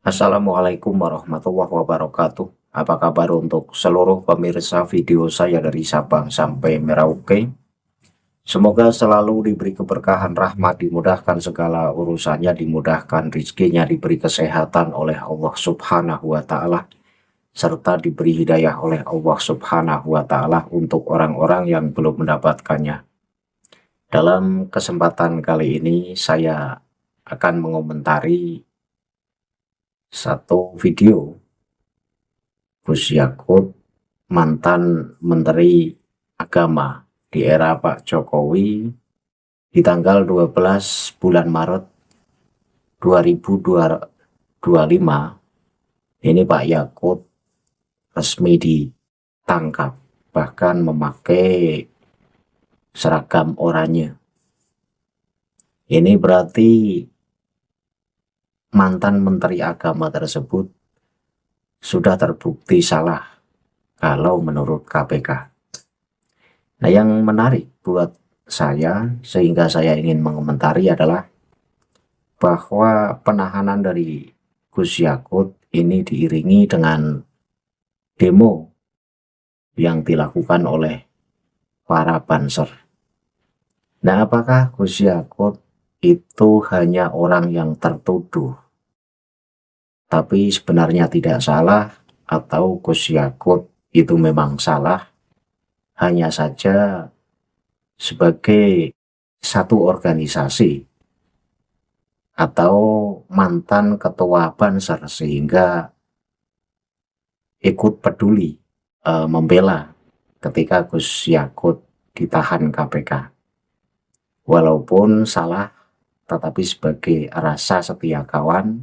Assalamualaikum warahmatullahi wabarakatuh. Apa kabar untuk seluruh pemirsa video saya dari Sabang sampai Merauke? Semoga selalu diberi keberkahan rahmat, dimudahkan segala urusannya, dimudahkan rizkinya, diberi kesehatan oleh Allah Subhanahu wa Ta'ala, serta diberi hidayah oleh Allah Subhanahu wa Ta'ala untuk orang-orang yang belum mendapatkannya. Dalam kesempatan kali ini, saya akan mengomentari satu video Gus Yakut, mantan Menteri Agama di era Pak Jokowi, di tanggal 12 bulan Maret 2025. Ini Pak Yakut resmi ditangkap, bahkan memakai seragam oranye. Ini berarti mantan Menteri Agama tersebut sudah terbukti salah kalau menurut KPK. Nah, yang menarik buat saya sehingga saya ingin mengomentari adalah bahwa penahanan dari Gus Yakut ini diiringi dengan demo yang dilakukan oleh para banser. Nah, apakah Gus Yakut itu hanya orang yang tertuduh, tapi sebenarnya tidak salah, atau Gus Yakut itu memang salah, hanya saja sebagai satu organisasi atau mantan ketua banser sehingga ikut peduli membela ketika Gus Yakut ditahan KPK. Walaupun salah, tetapi sebagai rasa setia kawan,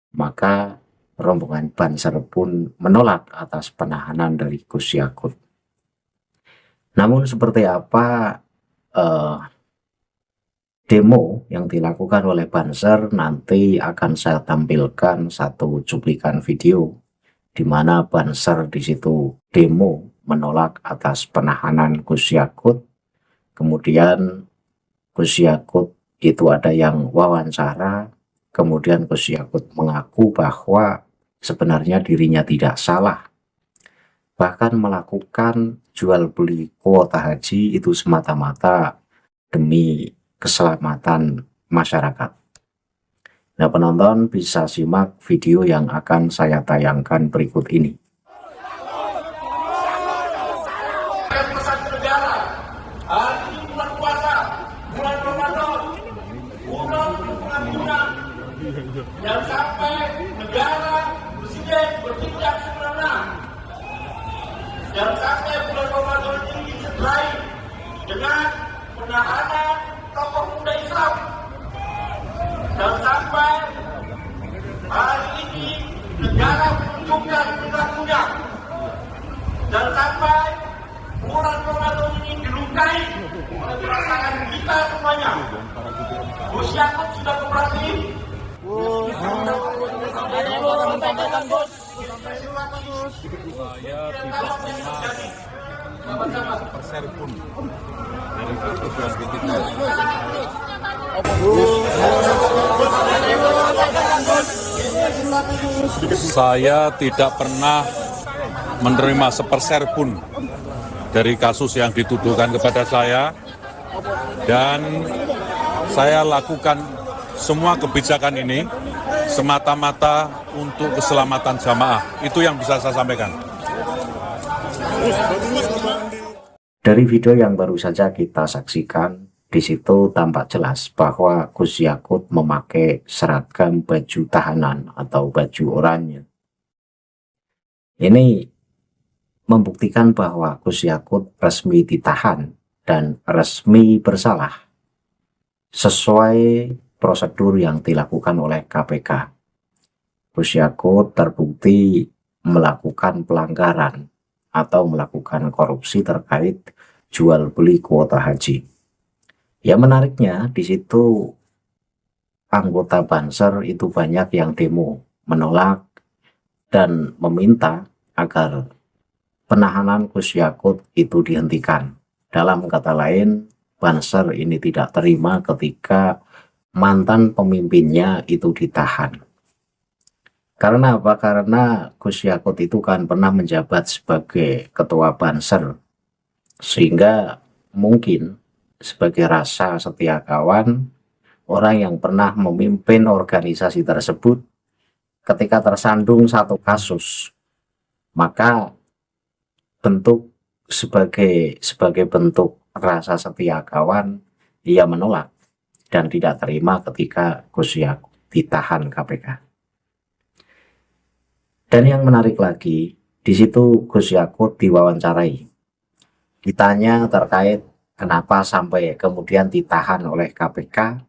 maka rombongan banser pun menolak atas penahanan dari Gus Yakut. Namun seperti apa demo yang dilakukan oleh banser, nanti akan saya tampilkan satu cuplikan video di mana banser di situ demo menolak atas penahanan Gus Yakut. Kemudian Gus Yakut itu ada yang wawancara, kemudian Gus Yakut mengaku bahwa sebenarnya dirinya tidak salah, bahkan melakukan jual beli kuota haji itu semata-mata demi keselamatan masyarakat. Nah, penonton bisa simak video yang akan saya tayangkan berikut ini. Dan sampai negara presiden bertindak semena, dan sampai bulan Ramadan ini disertai dengan penahanan tokoh muda Islam, dan sampai hari ini negara menunjukkan perilakunya, dan sampai bulan Ramadan ini dilukai oleh perasaan kita semuanya. Gus Yakut sudah kooperatif. Saya tidak pernah persen pun dari program kita. Saya tidak pernah menerima sepersen pun dari kasus yang dituduhkan kepada saya, dan saya lakukan semua kebijakan ini semata-mata untuk keselamatan jamaah. Itu yang bisa saya sampaikan. Dari video yang baru saja kita saksikan, di situ tampak jelas bahwa Gus Yakut memakai seragam baju tahanan atau baju oranye. Ini membuktikan bahwa Gus Yakut resmi ditahan dan resmi bersalah sesuai prosedur yang dilakukan oleh KPK. Gus Yakut terbukti melakukan pelanggaran atau melakukan korupsi terkait jual beli kuota haji. Ya, menariknya di situ anggota banser itu banyak yang demo menolak dan meminta agar penahanan Gus Yakut itu dihentikan. Dalam kata lain, banser ini tidak terima ketika mantan pemimpinnya itu ditahan. Karena apa? Karena Gus Yakut itu kan pernah menjabat sebagai ketua Banser, sehingga mungkin sebagai rasa setia kawan, orang yang pernah memimpin organisasi tersebut ketika tersandung satu kasus, maka bentuk sebagai bentuk rasa setia kawan, ia menolak dan tidak terima ketika Gus Yakut ditahan KPK. Dan yang menarik lagi, di situ Gus Yakut diwawancarai, ditanya terkait kenapa sampai kemudian ditahan oleh KPK.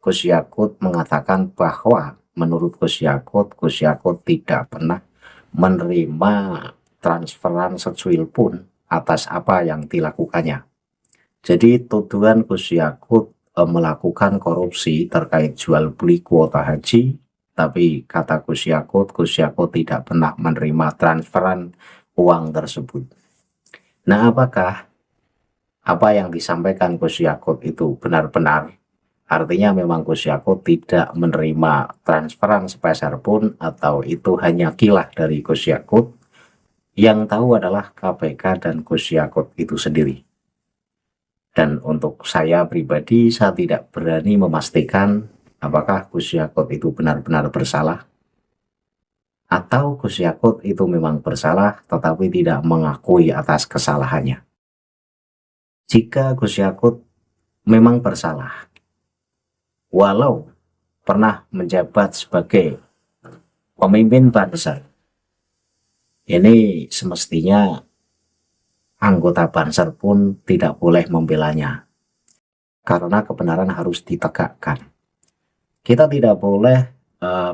Gus Yakut mengatakan bahwa menurut Gus Yakut tidak pernah menerima transferan secuil pun atas apa yang dilakukannya. Jadi tuduhan Gus Yakut melakukan korupsi terkait jual beli kuota haji, tapi kata Gus Yakut tidak pernah menerima transferan uang tersebut. Nah, apakah apa yang disampaikan Gus Yakut itu benar-benar? Artinya memang Gus Yakut tidak menerima transferan sepeser pun, atau itu hanya kilah dari Gus Yakut? Yang tahu adalah KPK dan Gus Yakut itu sendiri. Dan untuk saya pribadi, saya tidak berani memastikan apakah Gus Yakut itu benar-benar bersalah, atau Gus Yakut itu memang bersalah tetapi tidak mengakui atas kesalahannya. Jika Gus Yakut memang bersalah, walau pernah menjabat sebagai pemimpin Banser, ini semestinya anggota Banser pun tidak boleh membelanya, karena kebenaran harus ditegakkan. Kita tidak boleh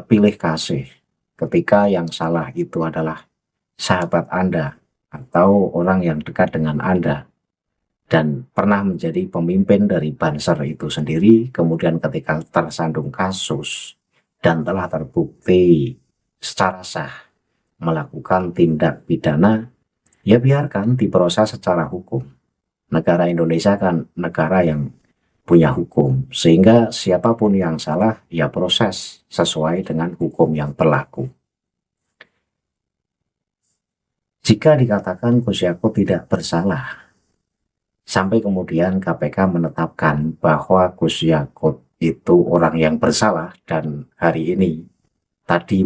pilih kasih ketika yang salah itu adalah sahabat Anda atau orang yang dekat dengan Anda dan pernah menjadi pemimpin dari Banser itu sendiri, kemudian ketika tersandung kasus dan telah terbukti secara sah melakukan tindak pidana, ya biarkan diproses secara hukum. Negara Indonesia kan negara yang punya hukum, sehingga siapapun yang salah, ya proses sesuai dengan hukum yang berlaku. Jika dikatakan Gus Yakut tidak bersalah, sampai kemudian KPK menetapkan bahwa Gus Yakut itu orang yang bersalah, dan hari ini, tadi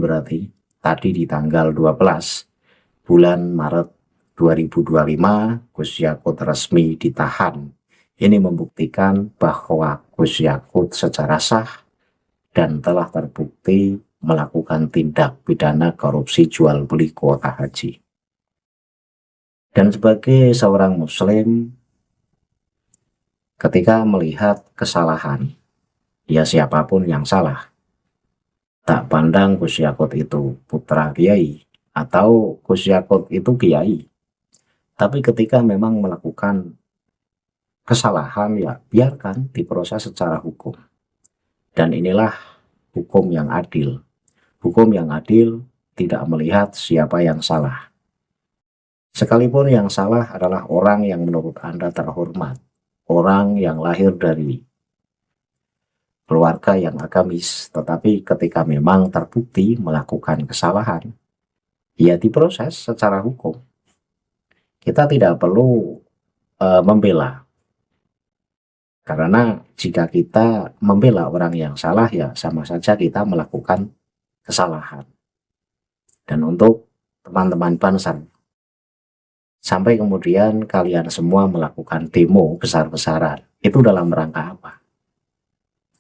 di tanggal 12 bulan Maret 2025, Gus Yakut resmi ditahan. Ini membuktikan bahwa Gus Yakut secara sah dan telah terbukti melakukan tindak pidana korupsi jual beli kuota haji. Dan sebagai seorang Muslim, ketika melihat kesalahan, ya siapapun yang salah, tak pandang Gus Yakut itu putra kiai atau Gus Yakut itu kiai, tapi ketika memang melakukan kesalahan, ya biarkan diproses secara hukum. Dan inilah hukum yang adil. Hukum yang adil tidak melihat siapa yang salah. Sekalipun yang salah adalah orang yang menurut Anda terhormat, orang yang lahir dari keluarga yang agamis, tetapi ketika memang terbukti melakukan kesalahan, ya diproses secara hukum. Kita tidak perlu membela. Karena jika kita membela orang yang salah, ya sama saja kita melakukan kesalahan. Dan untuk teman-teman Banser, sampai kemudian kalian semua melakukan demo besar-besaran, itu dalam rangka apa?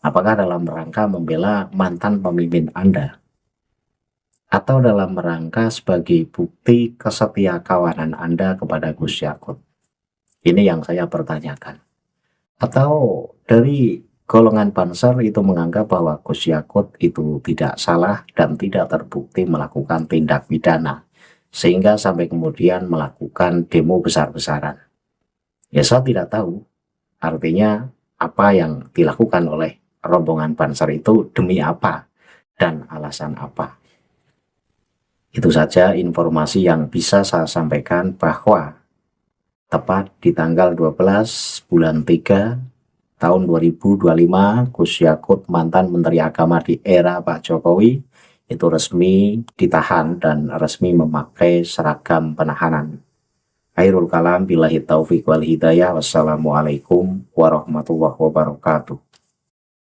Apakah dalam rangka membela mantan pemimpin Anda? Atau dalam rangka sebagai bukti kesetiakawanan Anda kepada Gus Yakut? Ini yang saya pertanyakan. Atau dari golongan Banser itu menganggap bahwa Gus Yakut itu tidak salah dan tidak terbukti melakukan tindak pidana, sehingga sampai kemudian melakukan demo besar-besaran. Ya saya tidak tahu artinya apa yang dilakukan oleh rombongan Banser itu demi apa dan alasan apa. Itu saja informasi yang bisa saya sampaikan, bahwa tepat di tanggal 12 bulan 3 tahun 2025, Gus Yakut, mantan Menteri Agama di era Pak Jokowi, itu resmi ditahan dan resmi memakai seragam penahanan. Akhirul kalam, billahi taufiq wal hidayah. Wassalamualaikum warahmatullahi wabarakatuh.